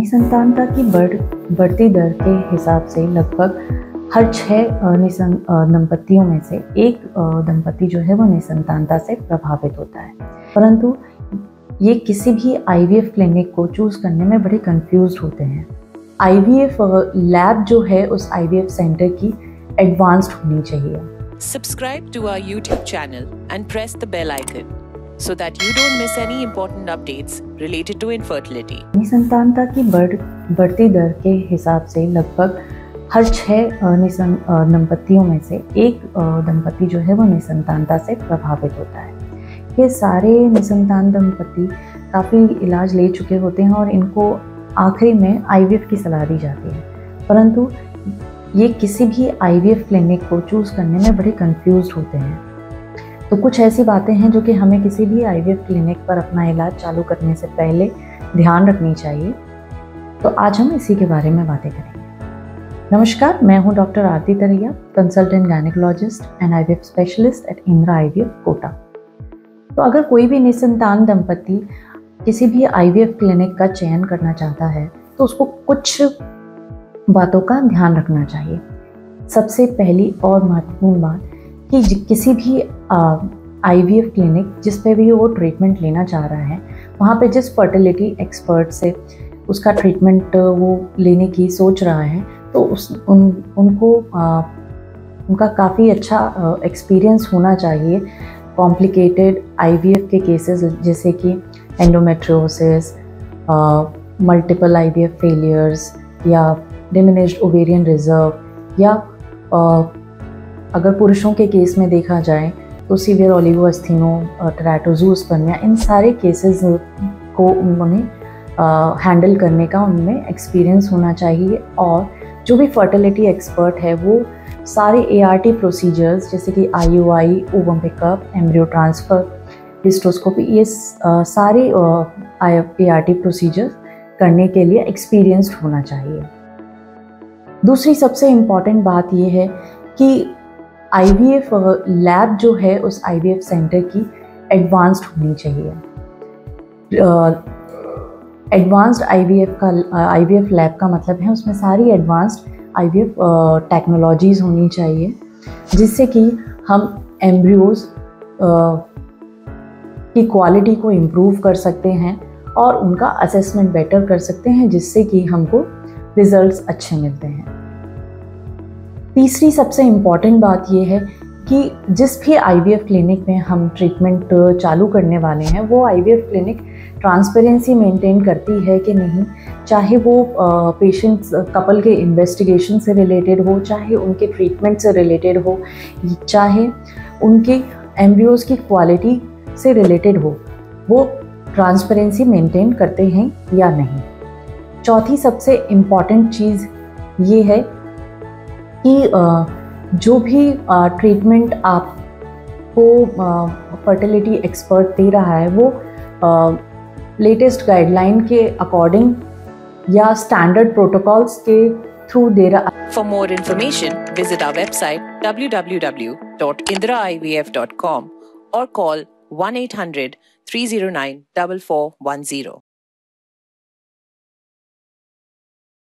निसंतानता की बढ़ती दर के हिसाब से लगभग हर 6 दंपतियों में से एक दंपति जो है वो निसंतानता से प्रभावित होता है। परंतु ये किसी भी आईवीएफ क्लिनिक को चूज करने में बड़े कंफ्यूज होते हैं। आईवीएफ लैब जो है उस आईवीएफ सेंटर की एडवांस्ड होनी चाहिए। Subscribe to our YouTube channel and press the bell icon so that you don't miss any important updates related to infertility. निसंतानता की बढ़ती दर के हिसाब से लगभग हर 6 दंपतियों में से एक दंपति जो है वो निसंतानता से प्रभावित होता है। ये सारे निसंतान दंपति काफ़ी इलाज ले चुके होते हैं और इनको आखिरी में आईवीएफ की सलाह दी जाती है, परंतु ये किसी भी आईवीएफ क्लिनिक को चूज़ करने में बड़े कंफ्यूज होते हैं। तो कुछ ऐसी बातें हैं जो कि हमें किसी भी आईवीएफ क्लिनिक पर अपना इलाज चालू करने से पहले ध्यान रखनी चाहिए। तो आज हम इसी के बारे में बातें करेंगे। नमस्कार, मैं हूं doctor Aarti Taraiya, consultant gynaecologist and IVF specialist at Indira IVF Kota. तो अगर कोई भी निसंतान दंपति किसी भी आईवीएफ क्लिनिक का चयन करना चाहता है तो उसको कुछ बातों का ध्यान रखना चाहिए। सबसे पहली और महत्वपूर्ण बात कि किसी भी आईवीएफ क्लिनिक जिस पे भी वो ट्रीटमेंट लेना चाह रहा है, वहाँ पे जिस फर्टिलिटी एक्सपर्ट से उसका ट्रीटमेंट वो लेने की सोच रहा है, तो उनको उनका काफ़ी अच्छा एक्सपीरियंस होना चाहिए कॉम्प्लिकेटेड आईवीएफ के केसेस जैसे कि एंडोमेट्रियोसिस, मल्टीपल आईवीएफ फेलियर्स या डिमिनिश्ड ओवेरियन रिजर्व, या अगर पुरुषों के केस में देखा जाए तो सीवियर ओलिगोएस्थेनोटेराटोजूस्पर्मिया। इन सारे केसेस को उन्होंने हैंडल करने का उनमें एक्सपीरियंस होना चाहिए। और जो भी फर्टिलिटी एक्सपर्ट है वो सारे एआरटी प्रोसीजर्स जैसे कि IUI, ovum pickup, embryo transfer, hysteroscopy, ये सारे एआरटी प्रोसीजर्स करने के लिए एक्सपीरियंस्ड होना चाहिए। दूसरी सबसे इम्पॉर्टेंट बात ये है कि आईवीएफ लैब जो है उस आईवीएफ सेंटर की एडवांस्ड होनी चाहिए। एडवांस्ड आईवीएफ लैब का मतलब है उसमें सारी एडवांस्ड आईवीएफ टेक्नोलॉजीज़ होनी चाहिए, जिससे कि हम एम्ब्रियोज की क्वालिटी को इम्प्रूव कर सकते हैं और उनका असेसमेंट बेटर कर सकते हैं, जिससे कि हमको रिजल्ट्स अच्छे मिलते हैं। तीसरी सबसे इम्पॉर्टेंट बात यह है कि जिस भी आईवीएफ क्लिनिक में हम ट्रीटमेंट चालू करने वाले हैं वो आईवीएफ क्लिनिक ट्रांसपेरेंसी मेंटेन करती है कि नहीं, चाहे वो पेशेंट्स कपल के इन्वेस्टिगेशन से रिलेटेड हो, चाहे उनके ट्रीटमेंट से रिलेटेड हो, चाहे उनके एम्ब्रियोज की क्वालिटी से रिलेटेड हो, वो ट्रांसपेरेंसी मेंटेन करते हैं या नहीं। चौथी सबसे इम्पॉर्टेंट चीज़ ये है कि जो भी ट्रीटमेंट आपको फर्टिलिटी एक्सपर्ट दे रहा है वो लेटेस्ट गाइडलाइन के अकॉर्डिंग या स्टैंडर्ड प्रोटोकॉल्स के थ्रू दे रहा है। For more information, visit our website www.indiraivf.com or call 1-800-309-4410.